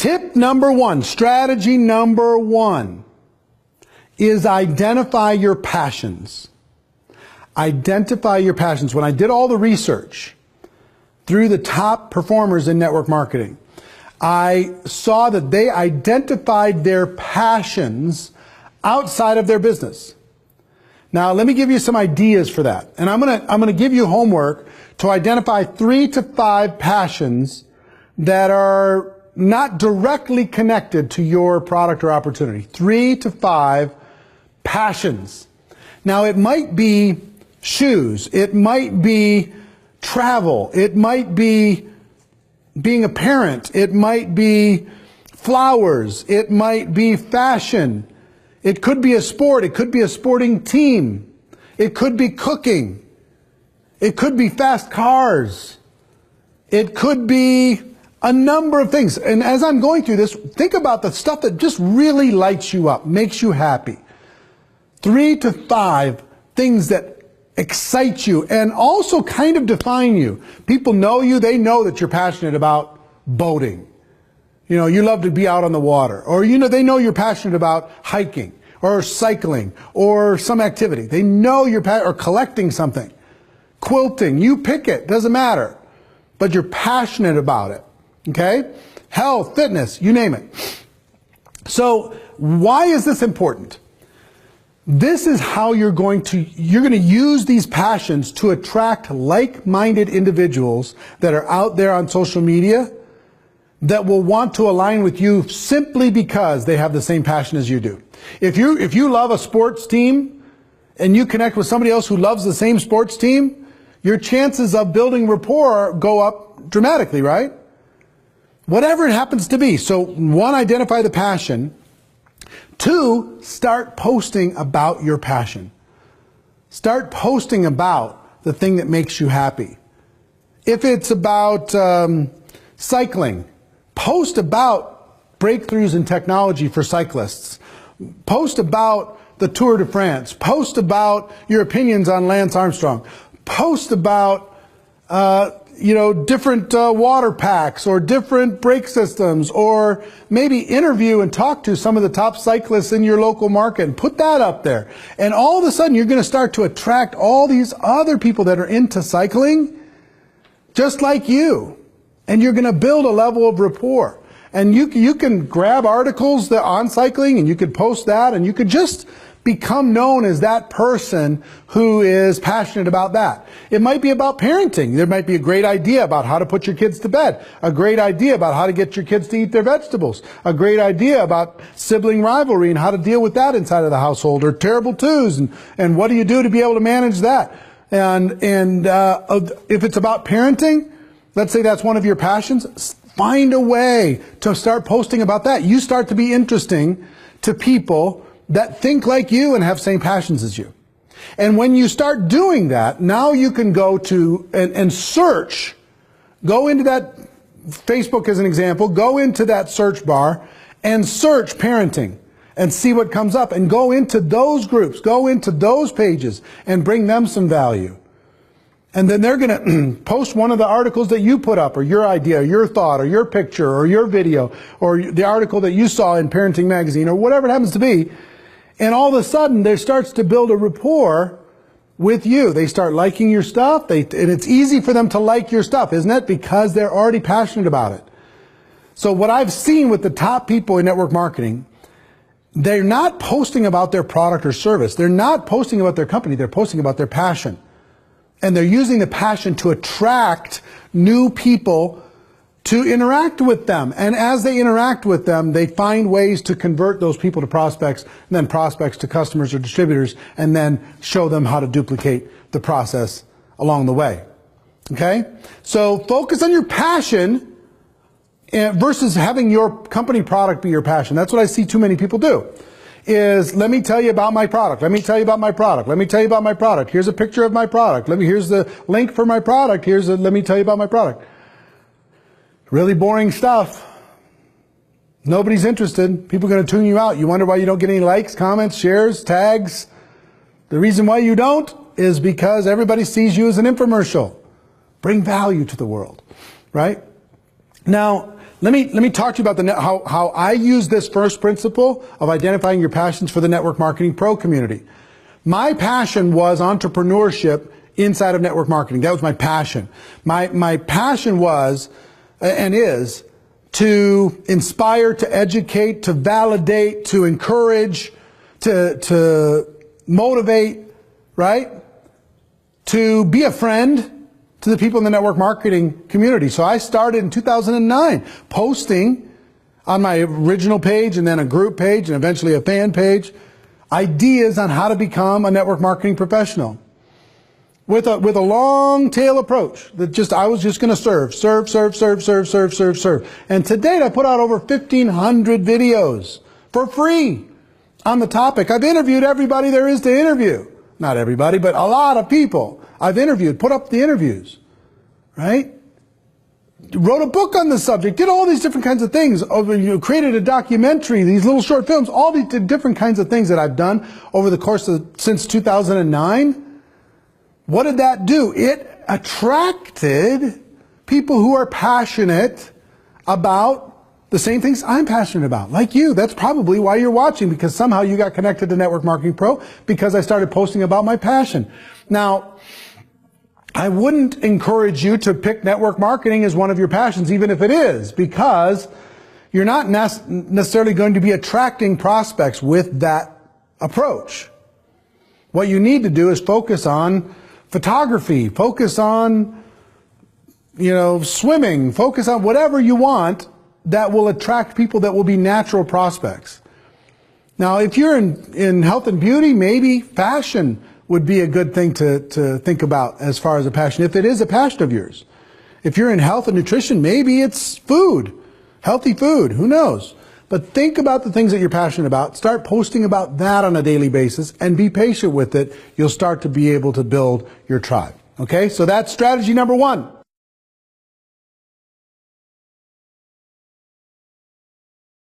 Tip number one, strategy number one is identify your passions. Identify your passions. When I did all the research through the top performers in network marketing, I saw that they identified their passions outside of their business. Now, let me give you some ideas for that. And I'm gonna give you homework to identify 3 to 5 passions that are not directly connected to your product or opportunity. 3 to 5 passions. Now, it might be shoes. It might be travel. It might be being a parent. It might be flowers. It might be fashion. It could be a sport. It could be a sporting team. It could be cooking. It could be fast cars. It could be a number of things. And as I'm going through this, think about the stuff that just really lights you up, makes you happy. 3 to 5 things that excite you and also kind of define you. People know you. They know that you're passionate about boating. You know, you love to be out on the water. Or, you know, they know you're passionate about hiking or cycling or some activity. They know you're or collecting something. Quilting. You pick it. Doesn't matter. But you're passionate about it. Okay? Health, fitness, you name it. So, why is this important? This is how you're going to use these passions to attract like-minded individuals that are out there on social media that will want to align with you simply because they have the same passion as you do. If you love a sports team and you connect with somebody else who loves the same sports team, your chances of building rapport go up dramatically, right? Whatever it happens to be. So, 1, identify the passion. 2, start posting about your passion. Start posting about the thing that makes you happy. If it's about cycling, post about breakthroughs in technology for cyclists. Post about the Tour de France. Post about your opinions on Lance Armstrong. Post about different water packs or different brake systems, or maybe interview and talk to some of the top cyclists in your local market and put that up there. And all of a sudden you're going to start to attract all these other people that are into cycling just like you. And you're going to build a level of rapport. And you can grab articles on cycling and you could post that, and you could just become known as that person who is passionate about that. It might be about parenting. There might be a great idea about how to put your kids to bed, a great idea about how to get your kids to eat their vegetables, a great idea about sibling rivalry and how to deal with that inside of the household, or terrible twos, and what do you do to be able to manage that. And if it's about parenting, let's say that's one of your passions, find a way to start posting about that. You start to be interesting to people that think like you and have same passions as you. And when you start doing that, now you can go to and search, go into that, Facebook as an example, go into that search bar and search parenting and see what comes up, and go into those groups, go into those pages and bring them some value. And then they're going to post one of the articles that you put up, or your idea, or your thought, or your picture, or your video, or the article that you saw in Parenting Magazine, or whatever it happens to be. And all of a sudden, there starts to build a rapport with you. They start liking your stuff, and it's easy for them to like your stuff, isn't it? Because they're already passionate about it. So what I've seen with the top people in network marketing, they're not posting about their product or service. They're not posting about their company. They're posting about their passion. And they're using the passion to attract new people to interact with them. And as they interact with them, they find ways to convert those people to prospects, and then prospects to customers or distributors, and then show them how to duplicate the process along the way. Okay? So focus on your passion versus having your company product be your passion. That's what I see too many people do. Is let me tell you about my product. Let me tell you about my product. Let me tell you about my product. Here's a picture of my product. Here's the link for my product. Let me tell you about my product. Really boring stuff. Nobody's interested. People are going to tune you out. You wonder why you don't get any likes, comments, shares, tags. The reason why you don't is because everybody sees you as an infomercial. Bring value to the world, right? Now, let me talk to you about how I use this first principle of identifying your passions for the Network Marketing Pro community. My passion was entrepreneurship inside of network marketing. That was my passion. My passion was and is to inspire, to educate, to validate, to encourage, to motivate, right? To be a friend to the people in the network marketing community. So I started in 2009 posting on my original page and then a group page and eventually a fan page ideas on how to become a network marketing professional. With a long tail approach that I was just going to serve. And to date, I put out over 1,500 videos for free on the topic. I've interviewed everybody there is to interview. Not everybody, but a lot of people I've interviewed, put up the interviews, right? Wrote a book on the subject, did all these different kinds of things, created a documentary, these little short films, all these different kinds of things that I've done over the course of since 2009. What did that do? It attracted people who are passionate about the same things I'm passionate about, like you. That's probably why you're watching, because somehow you got connected to Network Marketing Pro because I started posting about my passion. Now, I wouldn't encourage you to pick network marketing as one of your passions, even if it is, because you're not necessarily going to be attracting prospects with that approach. What you need to do is focus on photography, focus on, swimming, focus on whatever you want that will attract people that will be natural prospects. Now, if you're in health and beauty, maybe fashion would be a good thing to think about as far as a passion, if it is a passion of yours. If you're in health and nutrition, maybe it's food, healthy food, who knows? But think about the things that you're passionate about. Start posting about that on a daily basis and be patient with it. You'll start to be able to build your tribe. Okay? So that's strategy number 1.